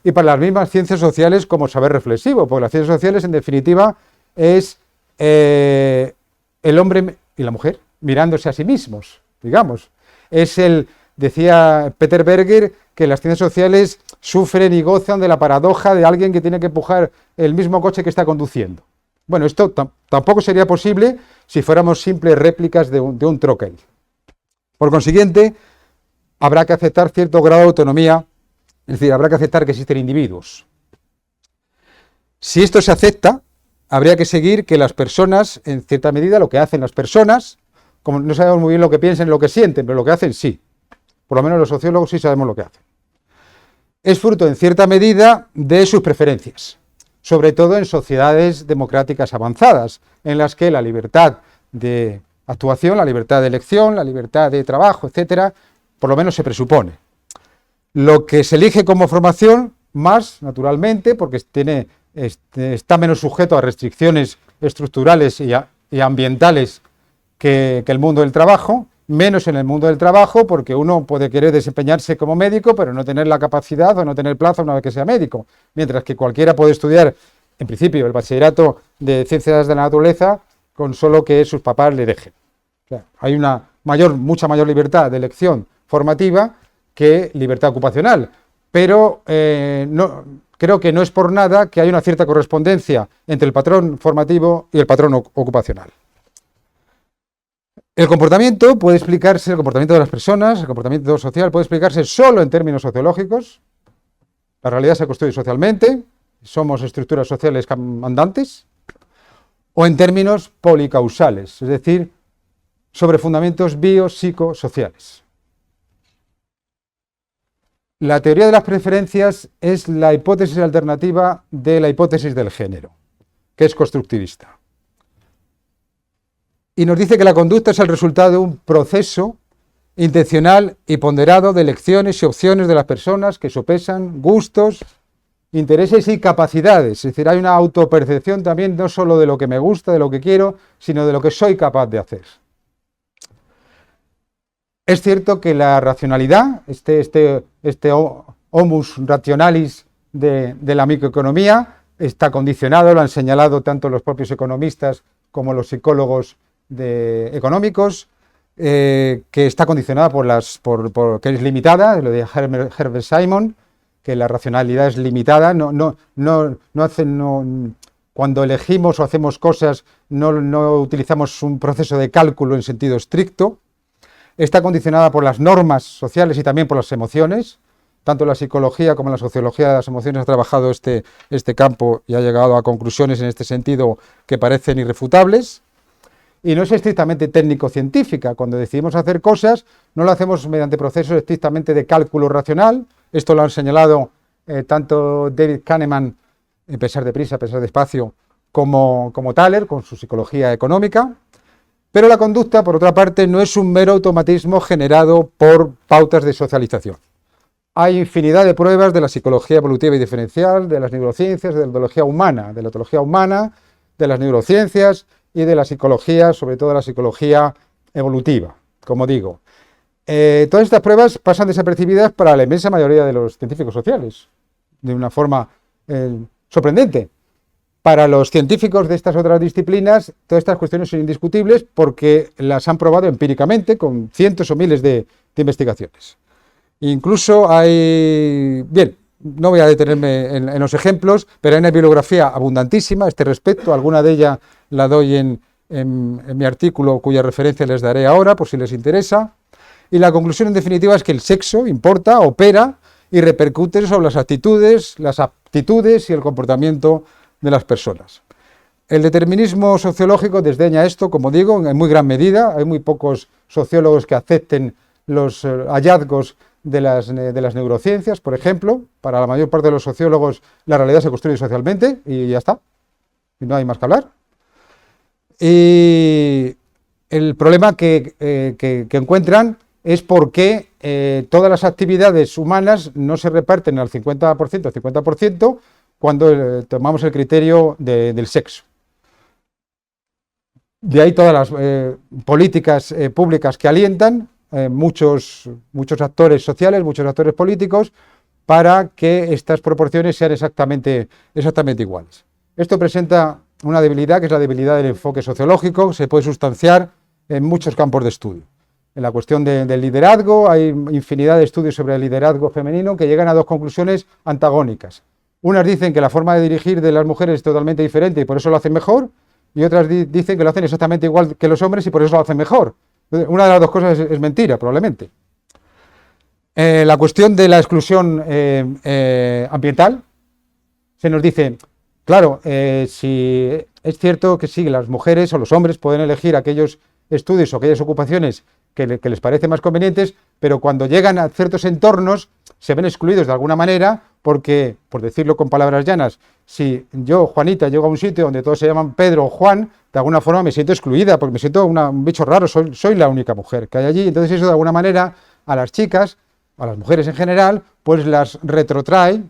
y para las mismas ciencias sociales como saber reflexivo, porque las ciencias sociales en definitiva es el hombre y la mujer mirándose a sí mismos, digamos. Decía Peter Berger que las ciencias sociales sufren y gozan de la paradoja de alguien que tiene que empujar el mismo coche que está conduciendo. Bueno, esto tampoco sería posible si fuéramos simples réplicas de un troquel. Por consiguiente, habrá que aceptar cierto grado de autonomía, es decir, habrá que aceptar que existen individuos. Si esto se acepta, habría que seguir que las personas, en cierta medida, lo que hacen las personas, como no sabemos muy bien lo que piensan y lo que sienten, pero lo que hacen sí. Por lo menos los sociólogos sí sabemos lo que hacen. Es fruto, en cierta medida, de sus preferencias, sobre todo en sociedades democráticas avanzadas, en las que la libertad de actuación, la libertad de elección, la libertad de trabajo, etcétera, por lo menos se presupone. Lo que se elige como formación, más, naturalmente, porque está menos sujeto a restricciones estructurales y ambientales que el mundo del trabajo, menos en el mundo del trabajo, porque uno puede querer desempeñarse como médico, pero no tener la capacidad o no tener plaza una vez que sea médico, mientras que cualquiera puede estudiar, en principio, el bachillerato de ciencias de la naturaleza, con solo que sus papás le dejen. O sea, hay mucha mayor libertad de elección formativa que libertad ocupacional, pero creo que no es por nada que hay una cierta correspondencia entre el patrón formativo y el patrón ocupacional. El comportamiento de las personas, el comportamiento social puede explicarse solo en términos sociológicos. La realidad se construye socialmente, somos estructuras sociales andantes, o en términos policausales, es decir, sobre fundamentos biopsicosociales. La teoría de las preferencias es la hipótesis alternativa de la hipótesis del género, que es constructivista. Y nos dice que la conducta es el resultado de un proceso intencional y ponderado de elecciones y opciones de las personas que sopesan gustos, intereses y capacidades. Es decir, hay una autopercepción también no solo de lo que me gusta, de lo que quiero, sino de lo que soy capaz de hacer. Es cierto que la racionalidad, homus rationalis de la microeconomía, está condicionado, lo han señalado tanto los propios economistas como los psicólogos económicos, que está condicionada que es limitada, lo de Herbert Simon, que la racionalidad es limitada, cuando elegimos o hacemos cosas no utilizamos un proceso de cálculo en sentido estricto, está condicionada por las normas sociales y también por las emociones. Tanto la psicología como la sociología de las emociones ha trabajado este campo y ha llegado a conclusiones en este sentido que parecen irrefutables. Y no es estrictamente técnico-científica. Cuando decidimos hacer cosas, no lo hacemos mediante procesos estrictamente de cálculo racional. Esto lo han señalado tanto David Kahneman, Pensar deprisa, pensar despacio, como Thaler, con su psicología económica. Pero la conducta, por otra parte, no es un mero automatismo generado por pautas de socialización. Hay infinidad de pruebas de la psicología evolutiva y diferencial, de las neurociencias, de la etología humana, de las neurociencias y de la psicología, sobre todo la psicología evolutiva, como digo. Todas estas pruebas pasan desapercibidas para la inmensa mayoría de los científicos sociales, de una forma sorprendente. Para los científicos de estas otras disciplinas, todas estas cuestiones son indiscutibles porque las han probado empíricamente con cientos o miles de investigaciones. Incluso hay... Bien, no voy a detenerme en los ejemplos, pero hay una bibliografía abundantísima a este respecto. Alguna de ellas la doy en mi artículo, cuya referencia les daré ahora, por si les interesa. Y la conclusión en definitiva es que el sexo importa, opera y repercute sobre las actitudes, las aptitudes y el comportamiento de las personas. El determinismo sociológico desdeña esto, como digo, en muy gran medida. Hay muy pocos sociólogos que acepten los hallazgos de las neurociencias, por ejemplo. Para la mayor parte de los sociólogos la realidad se construye socialmente y ya está. Y no hay más que hablar. Y el problema que encuentran es por qué todas las actividades humanas no se reparten al 50% cuando tomamos el criterio del sexo. De ahí todas las políticas públicas que alientan muchos actores sociales, muchos actores políticos, para que estas proporciones sean exactamente iguales. Esto presenta una debilidad, que es la debilidad del enfoque sociológico, se puede sustanciar en muchos campos de estudio. En la cuestión del liderazgo, hay infinidad de estudios sobre el liderazgo femenino que llegan a dos conclusiones antagónicas. Unas dicen que la forma de dirigir de las mujeres es totalmente diferente y por eso lo hacen mejor, y otras dicen que lo hacen exactamente igual que los hombres y por eso lo hacen mejor. Una de las dos cosas es mentira, probablemente. La cuestión de la exclusión ambiental, se nos dice, claro, si es cierto que sí, las mujeres o los hombres pueden elegir aquellos estudios o aquellas ocupaciones que les parecen más convenientes, pero cuando llegan a ciertos entornos se ven excluidos de alguna manera porque, por decirlo con palabras llanas, si yo, Juanita, llego a un sitio donde todos se llaman Pedro o Juan, de alguna forma me siento excluida porque me siento un bicho raro, soy la única mujer que hay allí. Entonces eso de alguna manera a las chicas, a las mujeres en general, pues las retrotrae,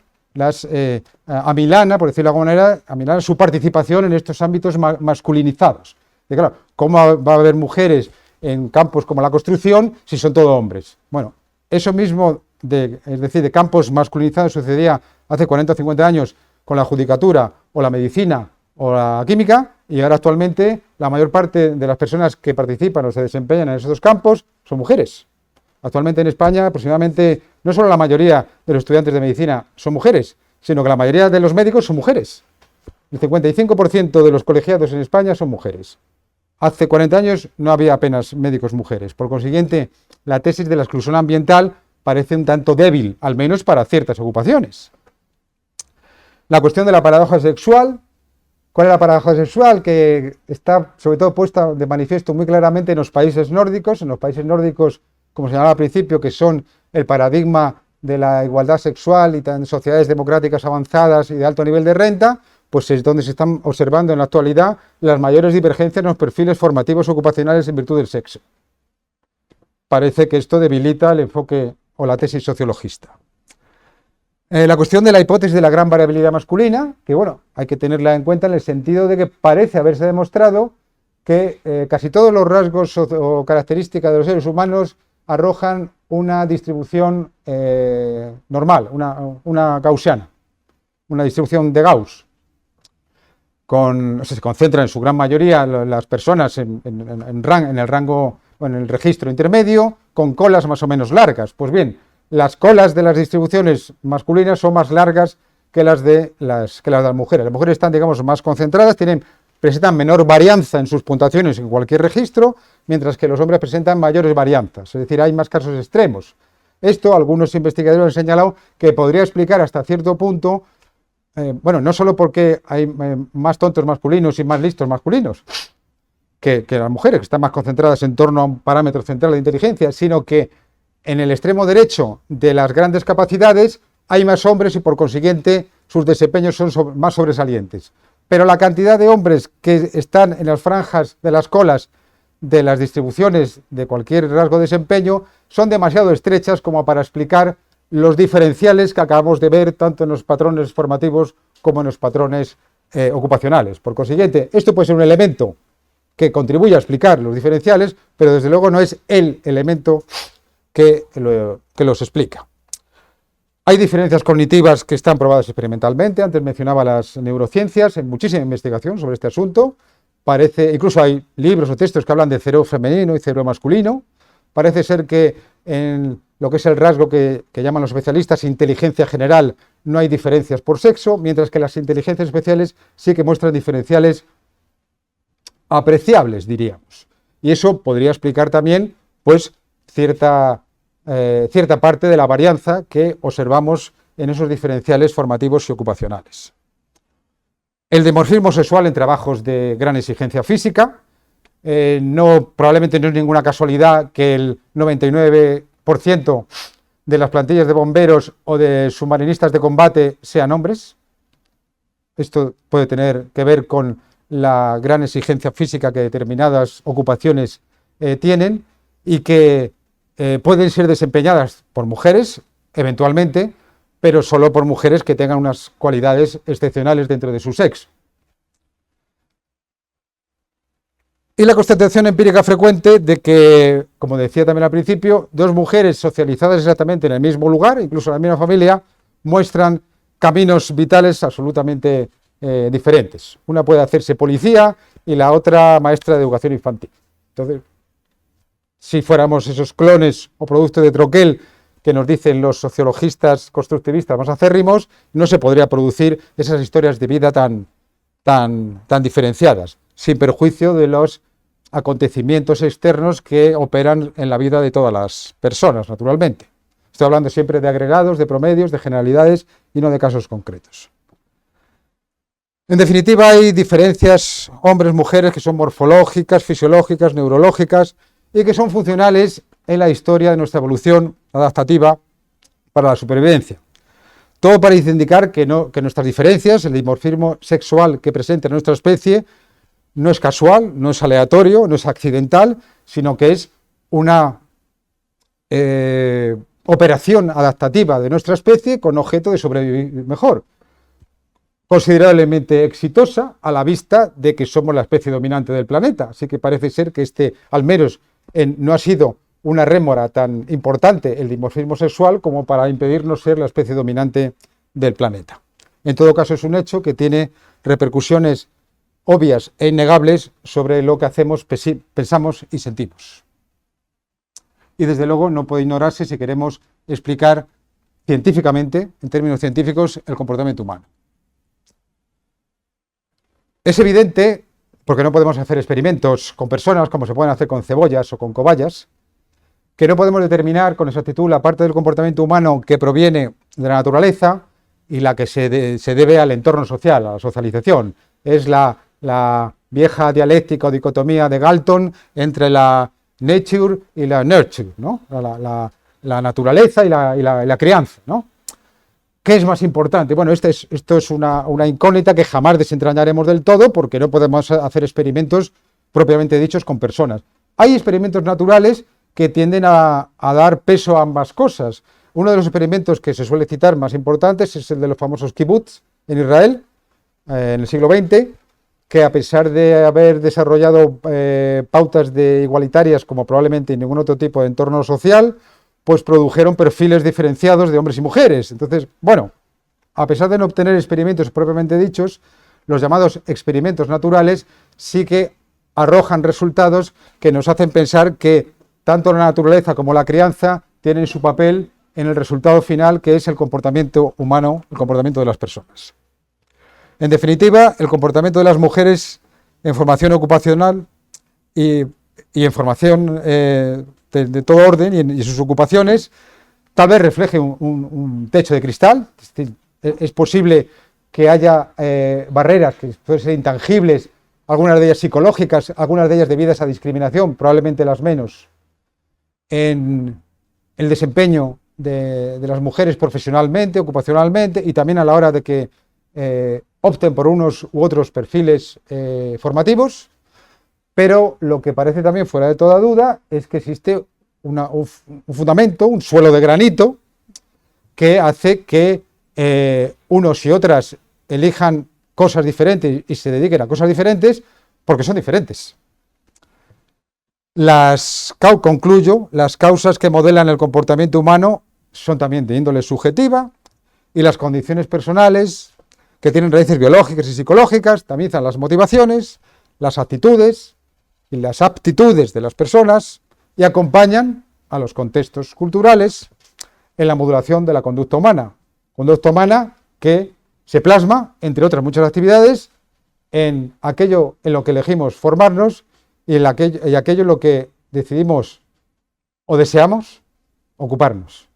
amilana, por decirlo de alguna manera, amilana su participación en estos ámbitos masculinizados. Y claro, ¿cómo va a haber mujeres en campos como la construcción si son todos hombres? Bueno, eso mismo, es decir, de campos masculinizados sucedía hace 40 o 50 años con la judicatura o la medicina o la química, y ahora actualmente la mayor parte de las personas que participan o se desempeñan en esos dos campos son mujeres. Actualmente en España aproximadamente, no solo la mayoría de los estudiantes de medicina son mujeres, sino que la mayoría de los médicos son mujeres. El 55% de los colegiados en España son mujeres. Hace 40 años no había apenas médicos mujeres. Por consiguiente, la tesis de la exclusión ambiental parece un tanto débil, al menos para ciertas ocupaciones. La cuestión de la paradoja sexual. ¿Cuál es la paradoja sexual? Que está sobre todo puesta de manifiesto muy claramente en los países nórdicos. En los países nórdicos, como señalaba al principio, que son el paradigma de la igualdad sexual y en sociedades democráticas avanzadas y de alto nivel de renta, pues es donde se están observando en la actualidad las mayores divergencias en los perfiles formativos ocupacionales en virtud del sexo. Parece que esto debilita el enfoque o la tesis sociologista. La cuestión de la hipótesis de la gran variabilidad masculina, que bueno, hay que tenerla en cuenta en el sentido de que parece haberse demostrado que casi todos los rasgos o características de los seres humanos arrojan una distribución normal, una gaussiana, una distribución de Gauss. Se concentran en su gran mayoría las personas en el rango, en el registro intermedio, con colas más o menos largas. Pues bien, las colas de las distribuciones masculinas son más largas que las de las mujeres. Las mujeres están, digamos, más concentradas, presentan menor varianza en sus puntuaciones en cualquier registro, mientras que los hombres presentan mayores varianzas, es decir, hay más casos extremos. Esto, algunos investigadores han señalado que podría explicar hasta cierto punto, no solo porque hay más tontos masculinos y más listos masculinos que las mujeres, que están más concentradas en torno a un parámetro central de inteligencia, sino que en el extremo derecho de las grandes capacidades hay más hombres y por consiguiente sus desempeños son más sobresalientes. Pero la cantidad de hombres que están en las franjas de las colas de las distribuciones de cualquier rasgo de desempeño son demasiado estrechas como para explicar los diferenciales que acabamos de ver tanto en los patrones formativos como en los patrones ocupacionales. Por consiguiente, esto puede ser un elemento que contribuye a explicar los diferenciales, pero desde luego no es el elemento que los explica. Hay diferencias cognitivas que están probadas experimentalmente. Antes mencionaba las neurociencias, hay muchísima investigación sobre este asunto. Incluso hay libros o textos que hablan de cerebro femenino y cerebro masculino. Parece ser que en lo que es el rasgo que llaman los especialistas inteligencia general no hay diferencias por sexo, mientras que las inteligencias especiales sí que muestran diferenciales apreciables, diríamos. Y eso podría explicar también, pues, cierta parte de la varianza que observamos en esos diferenciales formativos y ocupacionales. El dimorfismo sexual en trabajos de gran exigencia física, probablemente no es ninguna casualidad que el 99% de las plantillas de bomberos o de submarinistas de combate sean hombres. Esto puede tener que ver con la gran exigencia física que determinadas ocupaciones tienen y que pueden ser desempeñadas por mujeres, eventualmente, pero solo por mujeres que tengan unas cualidades excepcionales dentro de su sexo. Y la constatación empírica frecuente de que, como decía también al principio, dos mujeres socializadas exactamente en el mismo lugar, incluso en la misma familia, muestran caminos vitales absolutamente diferentes. Una puede hacerse policía y la otra maestra de educación infantil. Entonces, si fuéramos esos clones o productos de troquel que nos dicen los sociologistas constructivistas más acérrimos, no se podría producir esas historias de vida tan diferenciadas, sin perjuicio de los acontecimientos externos que operan en la vida de todas las personas, naturalmente. Estoy hablando siempre de agregados, de promedios, de generalidades y no de casos concretos. En definitiva, hay diferencias hombres-mujeres que son morfológicas, fisiológicas, neurológicas y que son funcionales en la historia de nuestra evolución adaptativa para la supervivencia. Todo parece indicar que nuestras diferencias, el dimorfismo sexual que presenta nuestra especie, no es casual, no es aleatorio, no es accidental, sino que es una operación adaptativa de nuestra especie con objeto de sobrevivir mejor. Considerablemente exitosa a la vista de que somos la especie dominante del planeta. Así que parece ser que al menos no ha sido una rémora tan importante el dimorfismo sexual como para impedirnos ser la especie dominante del planeta. En todo caso, es un hecho que tiene repercusiones obvias e innegables sobre lo que hacemos, pensamos y sentimos. Y desde luego no puede ignorarse si queremos explicar científicamente, en términos científicos, el comportamiento humano. Es evidente, porque no podemos hacer experimentos con personas como se pueden hacer con cebollas o con cobayas, que no podemos determinar con exactitud la parte del comportamiento humano que proviene de la naturaleza y la que se debe al entorno social, a la socialización. Es la vieja dialéctica o dicotomía de Galton entre la nature y la nurture, ¿no? La naturaleza y la crianza, ¿no? ¿Qué es más importante? Bueno, esto es una incógnita que jamás desentrañaremos del todo porque no podemos hacer experimentos propiamente dichos con personas. Hay experimentos naturales que tienden a dar peso a ambas cosas. Uno de los experimentos que se suele citar más importantes es el de los famosos kibbutz en Israel, en el siglo XX, que a pesar de haber desarrollado pautas igualitarias como probablemente en ningún otro tipo de entorno social, pues produjeron perfiles diferenciados de hombres y mujeres. Entonces, bueno, a pesar de no obtener experimentos propiamente dichos, los llamados experimentos naturales sí que arrojan resultados que nos hacen pensar que tanto la naturaleza como la crianza tienen su papel en el resultado final, que es el comportamiento humano, el comportamiento de las personas. En definitiva, el comportamiento de las mujeres en formación ocupacional y en formación de todo orden y en sus ocupaciones, tal vez refleje un techo de cristal. Es decir, es posible que haya barreras que pueden ser intangibles, algunas de ellas psicológicas, algunas de ellas debidas a discriminación, probablemente las menos, en el desempeño de las mujeres profesionalmente, ocupacionalmente, y también a la hora de que opten por unos u otros perfiles formativos. Pero lo que parece también fuera de toda duda es que existe un fundamento, un suelo de granito, que hace que unos y otras elijan cosas diferentes y se dediquen a cosas diferentes porque son diferentes. Concluyo, las causas que modelan el comportamiento humano son también de índole subjetiva, y las condiciones personales, que tienen raíces biológicas y psicológicas, también son las motivaciones, las actitudes y las aptitudes de las personas, y acompañan a los contextos culturales en la modulación de la conducta humana que se plasma, entre otras muchas actividades, en aquello en lo que elegimos formarnos y en aquello en lo que decidimos o deseamos ocuparnos.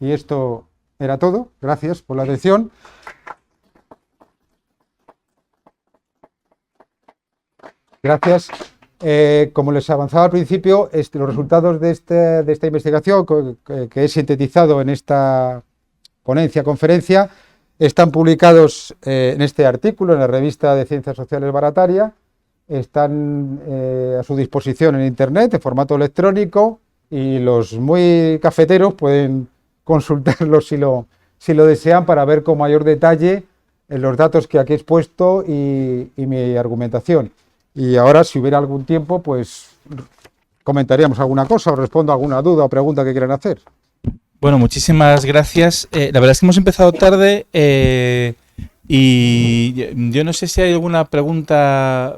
Y esto era todo. Gracias por la atención. Gracias. Como les avanzaba al principio, los resultados de esta investigación que he sintetizado en esta conferencia, están publicados en este artículo en la revista de Ciencias Sociales Barataria. Están a su disposición en Internet, en formato electrónico, y los muy cafeteros pueden consultarlos si lo desean, para ver con mayor detalle los datos que aquí he expuesto y mi argumentación. Y ahora, si hubiera algún tiempo, pues comentaríamos alguna cosa o respondo a alguna duda o pregunta que quieran hacer. Bueno, muchísimas gracias. La verdad es que hemos empezado tarde y yo no sé si hay alguna pregunta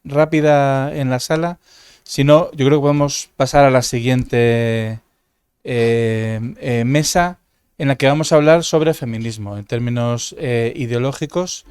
rápida en la sala. Si no, yo creo que podemos pasar a la siguiente mesa, en la que vamos a hablar sobre feminismo en términos ideológicos.